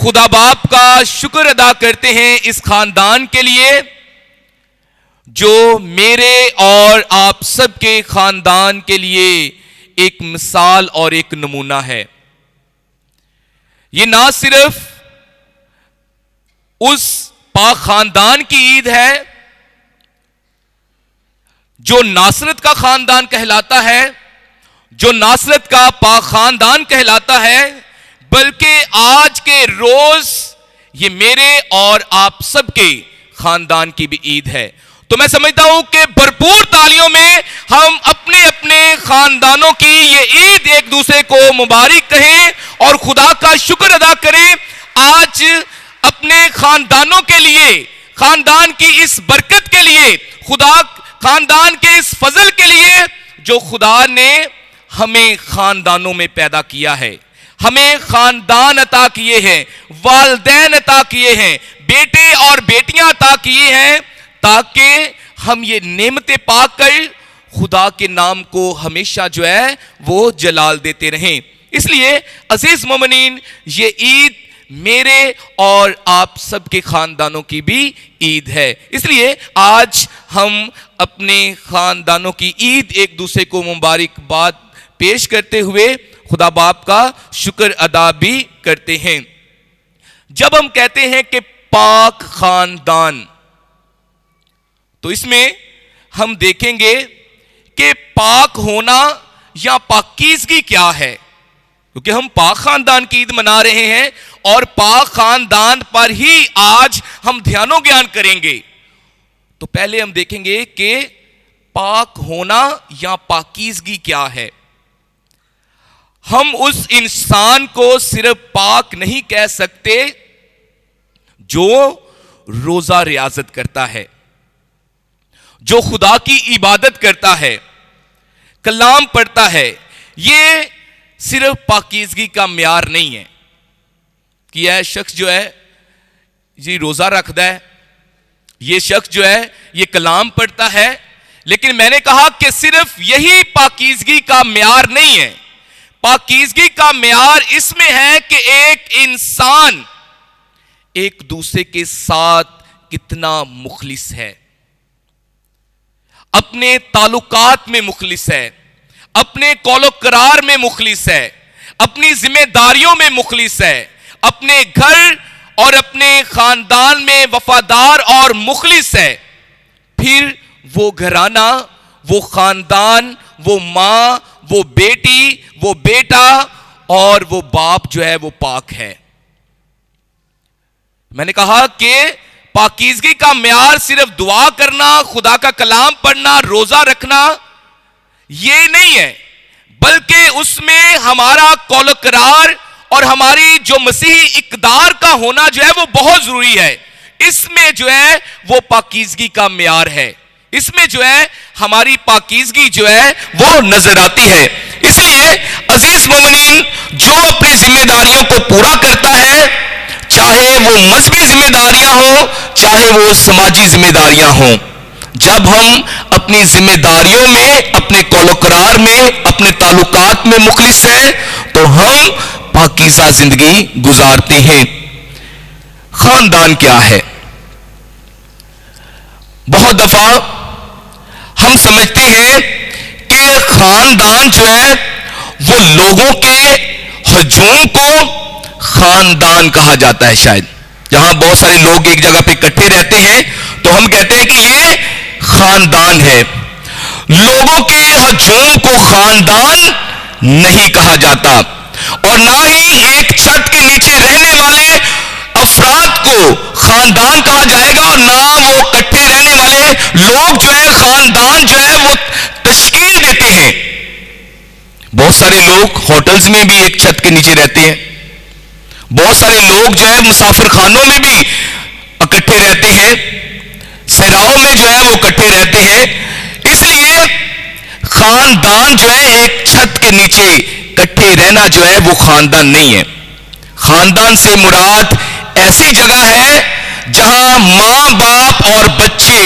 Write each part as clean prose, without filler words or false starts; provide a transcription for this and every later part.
خدا باپ کا شکر ادا کرتے ہیں اس خاندان کے لیے جو میرے اور آپ سب کے خاندان کے لیے ایک مثال اور ایک نمونہ ہے. یہ نہ صرف اس پاک خاندان کی عید ہے جو ناصرت کا خاندان کہلاتا ہے، جو ناصرت کا پاک خاندان کہلاتا ہے، بلکہ آج کے روز یہ میرے اور آپ سب کے خاندان کی بھی عید ہے. تو میں سمجھتا ہوں کہ بھرپور تالیوں میں ہم اپنے اپنے خاندانوں کی یہ عید ایک دوسرے کو مبارک کہیں اور خدا کا شکر ادا کریں. آج اپنے خاندانوں کے لیے، خاندان کی اس برکت کے لیے، خاندان کے اس فضل کے لیے جو خدا نے ہمیں خاندانوں میں پیدا کیا ہے، ہمیں خاندان عطا کیے ہیں، والدین عطا کیے ہیں، بیٹے اور بیٹیاں عطا کیے ہیں، تاکہ ہم یہ نعمتیں پا کر خدا کے نام کو ہمیشہ جو ہے وہ جلال دیتے رہیں. اس لیے عزیز مومنین، یہ عید میرے اور آپ سب کے خاندانوں کی بھی عید ہے. اس لیے آج ہم اپنے خاندانوں کی عید ایک دوسرے کو مبارکباد پیش کرتے ہوئے خدا باپ کا شکر ادا بھی کرتے ہیں. جب ہم کہتے ہیں کہ پاک خاندان، تو اس میں ہم دیکھیں گے کہ پاک ہونا یا پاکیزگی کیا ہے، کیونکہ ہم پاک خاندان کی عید منا رہے ہیں اور پاک خاندان پر ہی آج ہم دھیان و گیان کریں گے. تو پہلے ہم دیکھیں گے کہ پاک ہونا یا پاکیزگی کیا ہے. ہم اس انسان کو صرف پاک نہیں کہہ سکتے جو روزہ ریاضت کرتا ہے، جو خدا کی عبادت کرتا ہے، کلام پڑھتا ہے. یہ صرف پاکیزگی کا معیار نہیں ہے کہ یہ شخص جو ہے جی روزہ رکھتا ہے، یہ شخص جو ہے یہ کلام پڑھتا ہے. لیکن میں نے کہا کہ صرف یہی پاکیزگی کا معیار نہیں ہے. پاکیزگی کا معیار اس میں ہے کہ ایک انسان ایک دوسرے کے ساتھ کتنا مخلص ہے، اپنے تعلقات میں مخلص ہے، اپنے قول و قرار میں مخلص ہے، اپنی ذمہ داریوں میں مخلص ہے، اپنے گھر اور اپنے خاندان میں وفادار اور مخلص ہے. پھر وہ گھرانہ، وہ خاندان، وہ ماں، وہ بیٹی، وہ بیٹا اور وہ باپ جو ہے وہ پاک ہے. میں نے کہا کہ پاکیزگی کا معیار صرف دعا کرنا، خدا کا کلام پڑھنا، روزہ رکھنا یہ نہیں ہے، بلکہ اس میں ہمارا قول و قرار اور ہماری جو مسیحی اقدار کا ہونا جو ہے وہ بہت ضروری ہے. اس میں جو ہے وہ پاکیزگی کا معیار ہے، اس میں جو ہے ہماری پاکیزگی جو ہے وہ نظر آتی ہے. اس لیے عزیز مومنین، جو اپنی ذمہ داریوں کو پورا کرتا ہے، چاہے وہ مذہبی ذمہ داریاں ہوں، چاہے وہ سماجی ذمہ داریاں ہوں، جب ہم اپنی ذمہ داریوں میں، اپنے قول و قرار میں، اپنے تعلقات میں مخلص ہیں تو ہم پاکیزہ زندگی گزارتے ہیں. خاندان کیا ہے؟ بہت دفعہ ہم سمجھتے ہیں کہ خاندان جو ہے وہ لوگوں کے ہجوم کو خاندان کہا جاتا ہے. شاید جہاں بہت سارے لوگ ایک جگہ پہ اکٹھے رہتے ہیں تو ہم کہتے ہیں کہ یہ خاندان ہے. لوگوں کے ہجوم کو خاندان نہیں کہا جاتا، اور نہ ہی ایک چھت کے نیچے رہنے والے افراد کو خاندان کہا جائے گا، اور نہ وہ اکٹھے رہنے والے لوگ جو ہے خاندان جو ہے وہ تشکیل دیتے ہیں. بہت سارے لوگ ہوٹلز میں بھی ایک چھت کے نیچے رہتے ہیں، بہت سارے لوگ جو ہے مسافر خانوں میں بھی اکٹھے رہتے ہیں، سراؤں میں جو ہے وہ اکٹھے رہتے ہیں. اس لیے خاندان جو ہے ایک چھت کے نیچے اکٹھے رہنا جو ہے وہ خاندان نہیں ہے. خاندان سے مراد ایسی جگہ ہے جہاں ماں باپ اور بچے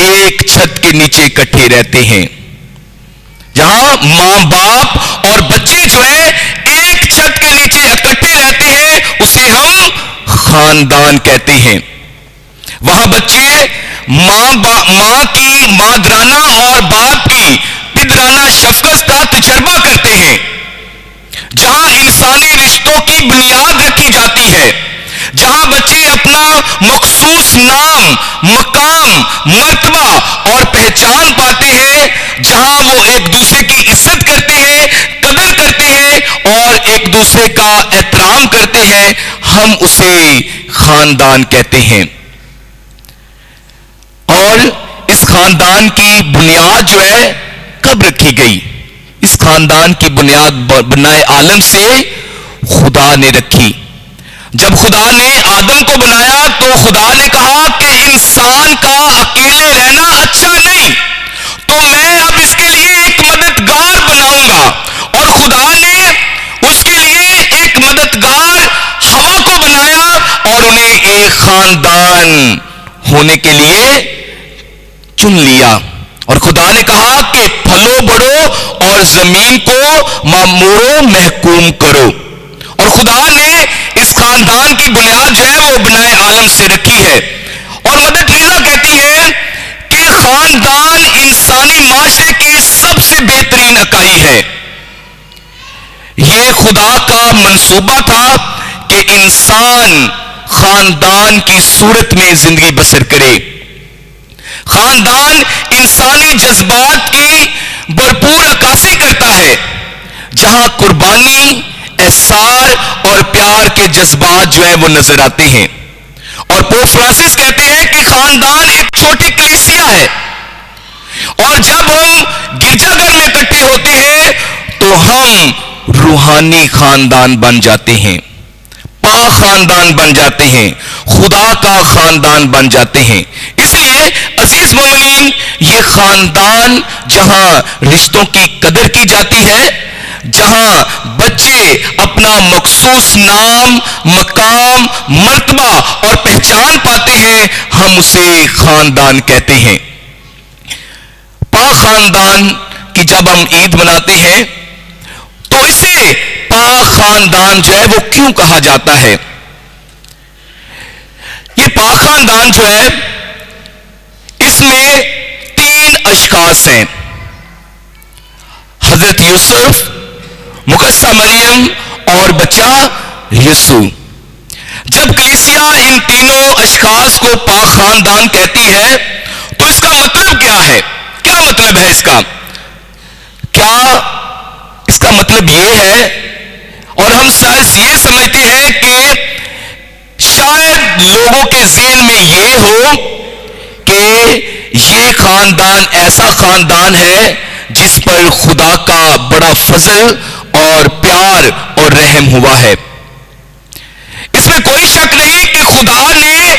ایک چھت کے نیچے اکٹھے رہتے ہیں. جہاں ماں باپ اور بچے جو ہے ایک چھت کے نیچے اکٹھے رہتے ہیں، اسے ہم خاندان کہتے ہیں۔ وہاں بچے مادرانہ اور باپ کی پدرانہ شفقت کا تجربہ کرتے ہیں، جہاں انسانی رشتوں کی بنیاد رکھی جاتی ہے، جہاں بچے اپنا مخصوص نام، مقام، مرتبہ اور پہچان پاتے ہیں، جہاں وہ ایک دوسرے کی عزت کرتے ہیں، قدر کرتے ہیں اور ایک دوسرے کا احترام کرتے ہیں، ہم اسے خاندان کہتے ہیں۔ اور اس خاندان کی بنیاد جو ہے کب رکھی گئی؟ اس خاندان کی بنیاد بنائے عالم سے خدا نے رکھی۔ جب خدا نے آدم کو بنایا تو خدا نے کہا کہ انسان کا اکیلے رہنا اچھا نہیں، تو میں اب اس کے لیے ایک مددگار بناؤں گا، اور خدا نے اس کے لیے ایک مددگار ہوا کو بنایا اور انہیں ایک خاندان ہونے کے لیے چن لیا۔ اور خدا نے کہا کہ پھلو بڑھو اور زمین کو معمورو محکوم کرو، اور خدا نے اس خاندان کی بنیاد جو ہے وہ بنائے عالم سے رکھی ہے۔ اور مدر ٹریسا کہتی ہے کہ خاندان انسانی معاشرے کی سب سے بہترین اکائی ہے۔ یہ خدا کا منصوبہ تھا کہ انسان خاندان کی صورت میں زندگی بسر کرے۔ خاندان انسانی جذبات کی بھرپور عکاسی کرتا ہے، جہاں قربانی، احسار اور پیار کے جذبات جو ہیں وہ نظر آتے ہیں۔ اور پوپ فرانسس کہتے ہیں کہ خاندان ایک چھوٹی کلیسیا ہے، اور جب ہم گرجا گھر میں اکٹھے ہوتے ہیں تو ہم روحانی خاندان بن جاتے ہیں، پاک خاندان بن جاتے ہیں، خدا کا خاندان بن جاتے ہیں۔ اس لیے عزیز مومنین، یہ خاندان جہاں رشتوں کی قدر کی جاتی ہے، جہاں بچے اپنا مخصوص نام، مقام، مرتبہ اور پہچان پاتے ہیں، ہم اسے خاندان کہتے ہیں۔ پاک خاندان کی جب ہم عید مناتے ہیں تو اسے پاک خاندان جو ہے وہ کیوں کہا جاتا ہے؟ یہ پاک خاندان جو ہے اس میں 3 اشخاص ہیں، حضرت یوسف، مقدسہ مریم اور بچہ یسوع۔ جب کلیسیا ان تینوں اشخاص کو پاک خاندان کہتی ہے تو اس کا مطلب کیا ہے؟ کیا مطلب ہے اس کا؟ کیا اس کا مطلب یہ ہے، اور ہم یہ سمجھتے ہیں کہ شاید لوگوں کے ذہن میں یہ ہو کہ یہ خاندان ایسا خاندان ہے جس پر خدا کا بڑا فضل اور پیار اور رحم ہوا ہے۔ اس میں کوئی شک نہیں کہ خدا نے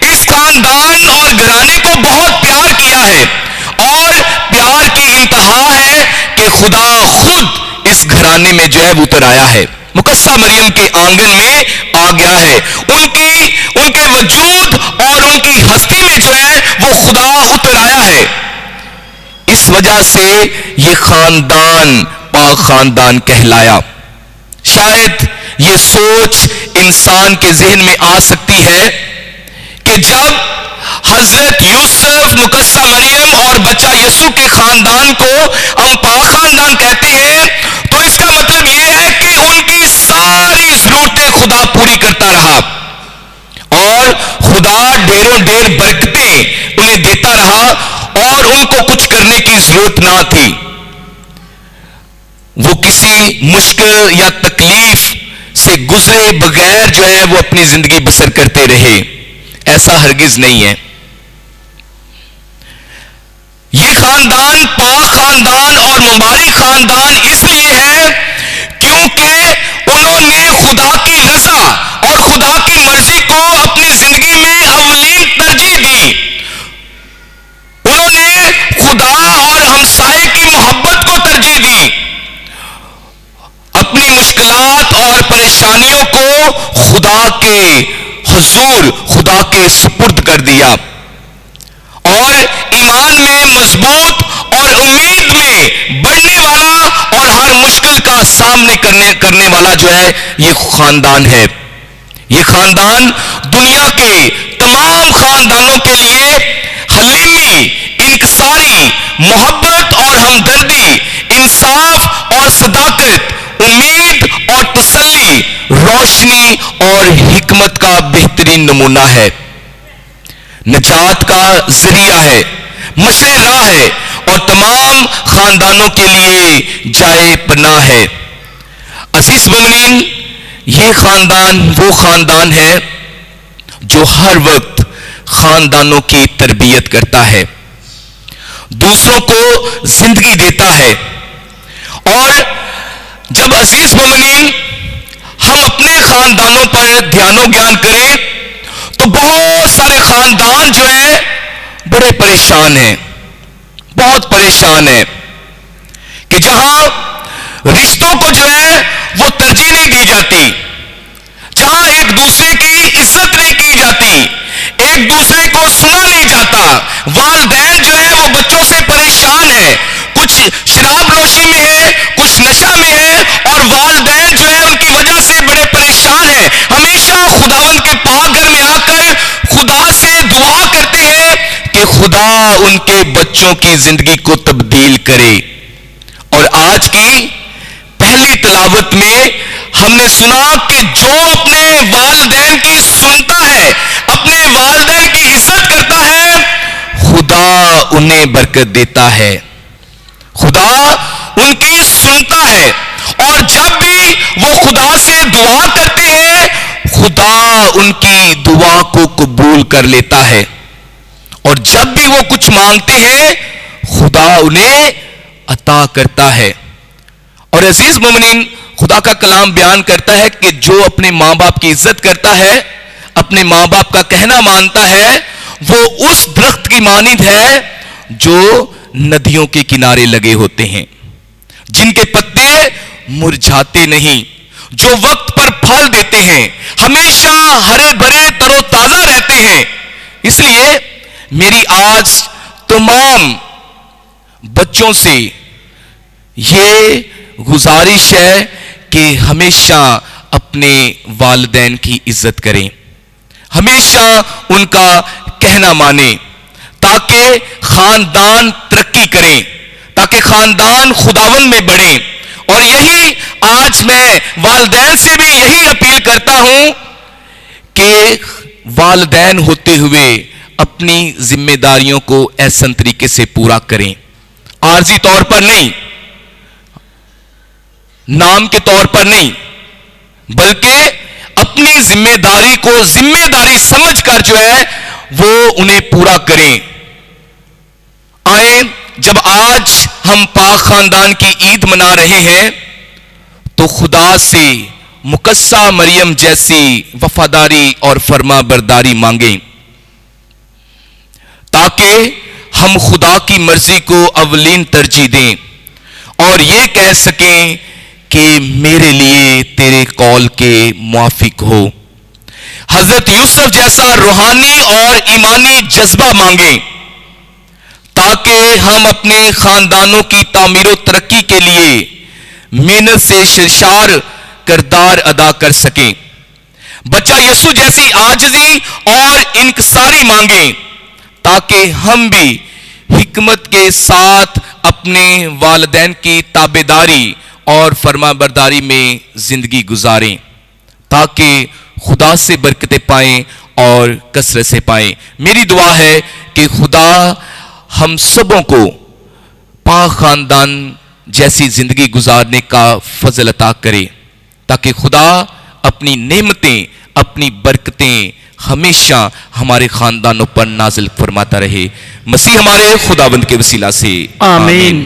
اس خاندان اور گھرانے کو بہت پیار کیا ہے، اور پیار کی انتہا ہے کہ خدا خود اس گھرانے میں جو ہے وہ اتر آیا ہے، مقدسہ مریم کے آنگن میں آ گیا ہے۔ ان کے وجود اور ان کی ہستی میں جو ہے وہ خدا اتر آیا ہے۔ اس وجہ سے یہ خاندان پاک خاندان کہلایا۔ شاید یہ سوچ انسان کے ذہن میں آ سکتی ہے کہ جب حضرت یوسف، مقدسہ مریم اور بچہ یسوع کے خاندان کو ہم پاک خاندان کہتے ہیں تو اس کا مطلب یہ ہے کہ ان کی ساری ضرورتیں خدا پوری کرتا رہا، اور خدا ڈھیروں ڈھیر برکتیں انہیں دیتا رہا، اور ان کو کچھ کرنے کی ضرورت نہ تھی۔ وہ کسی مشکل یا تکلیف سے گزرے بغیر جو ہے وہ اپنی زندگی بسر کرتے رہے، ایسا ہرگز نہیں ہے۔ یہ خاندان پاک خاندان اور مبارک خاندان اس لیے ہے کیونکہ انہوں نے خدا کی رضا اور خدا کی مرضی کو اپنی زندگی میں اولین ترجیح دی۔ انہوں نے خدا اور ہمسائے کی محبت کو ترجیح دی، اپنی مشکلات اور پریشانیوں کو خدا کے حضور، خدا کے سپرد کر دیا، اور ایمان میں مضبوط اور امید میں بڑھنے والا اور ہر مشکل کا سامنے کرنے والا جو ہے یہ خاندان ہے۔ یہ خاندان دنیا کے تمام خاندانوں کے لیے حلیمی، انکساری، محبت اور ہمدردی، انصاف اور صداقت، امید اور تسلی، روشنی اور حکمت کا بہترین نمونہ ہے، نجات کا ذریعہ ہے، مشعل راہ ہے اور تمام خاندانوں کے لیے جائے پناہ ہے۔ عزیز مومنین، یہ خاندان وہ خاندان ہے جو ہر وقت خاندانوں کی تربیت کرتا ہے، دوسروں کو زندگی دیتا ہے، اور جب عزیز مومنین ہم اپنے خاندانوں پر دھیان و گیان کریں تو بہت سارے خاندان جو ہیں بڑے پریشان ہیں، بہت پریشان ہیں، کہ جہاں رشتوں کو جو ہے وہ ترجیح نہیں دی جاتی، جہاں ایک دوسرے کی عزت نہیں کی جاتی، ایک دوسرے کو سنا نہیں جاتا، والدین جو ہے وہ بچوں سے پریشان ہیں، کچھ شراب نوشی میں ہے، کچھ نشہ میں ہے، اور والدین جو ہے ان کی وجہ سے بڑے پریشان ہیں، ہمیشہ خداوند کے پاک گھر میں آ کر خدا سے دعا کرتے ہیں کہ خدا ان کے بچوں کی زندگی کو تبدیل کرے۔ اور آج کی پہلی تلاوت میں ہم نے سنا کہ جو اپنے والدین کی سنتا ہے، اپنے والدین کی عزت کرتا ہے، خدا انہیں برکت دیتا ہے، خدا ان کی سنتا ہے، اور جب بھی وہ خدا سے دعا کرتے ہیں خدا ان کی دعا کو قبول کر لیتا ہے، اور جب بھی وہ کچھ مانگتے ہیں خدا انہیں عطا کرتا ہے۔ اور عزیز مومنین، خدا کا کلام بیان کرتا ہے کہ جو اپنے ماں باپ کی عزت کرتا ہے، اپنے ماں باپ کا کہنا مانتا ہے، وہ اس درخت کی مانند ہے جو ندیوں کے کنارے لگے ہوتے ہیں، جن کے پتے مرجھاتے نہیں، جو وقت پر پھل دیتے ہیں، ہمیشہ ہرے بھرے تر و تازہ رہتے ہیں۔ اس لیے میری آج تمام بچوں سے یہ گزارش ہے کہ ہمیشہ اپنے والدین کی عزت کریں، ہمیشہ ان کا کہنا مانیں، تاکہ خاندان ترقی کریں، تاکہ خاندان خداوند میں بڑھیں۔ اور یہی آج میں والدین سے بھی یہی اپیل کرتا ہوں کہ والدین ہوتے ہوئے اپنی ذمہ داریوں کو احسن طریقے سے پورا کریں، عارضی طور پر نہیں، نام کے طور پر نہیں، بلکہ اپنی ذمہ داری کو ذمہ داری سمجھ کر جو ہے وہ انہیں پورا کریں۔ آئیں، جب آج ہم پاک خاندان کی عید منا رہے ہیں تو خدا سے مقدسہ مریم جیسی وفاداری اور فرما برداری مانگیں، تاکہ ہم خدا کی مرضی کو اولین ترجیح دیں اور یہ کہہ سکیں کہ میرے لیے تیرے قول کے موافق ہو۔ حضرت یوسف جیسا روحانی اور ایمانی جذبہ مانگیں تاکہ ہم اپنے خاندانوں کی تعمیر و ترقی کے لیے محنت سے سرشار کردار ادا کر سکیں۔ بچہ یسوع جیسی عاجزی اور انکساری مانگیں تاکہ ہم بھی حکمت کے ساتھ اپنے والدین کی تابعداری اور فرما برداری میں زندگی گزاریں، تاکہ خدا سے برکتیں پائیں اور کثرت سے پائیں۔ میری دعا ہے کہ خدا ہم سبوں کو پاک خاندان جیسی زندگی گزارنے کا فضل عطا کرے، تاکہ خدا اپنی نعمتیں، اپنی برکتیں ہمیشہ ہمارے خاندانوں پر نازل فرماتا رہے۔ مسیح ہمارے خداوند کے وسیلہ سے آمین۔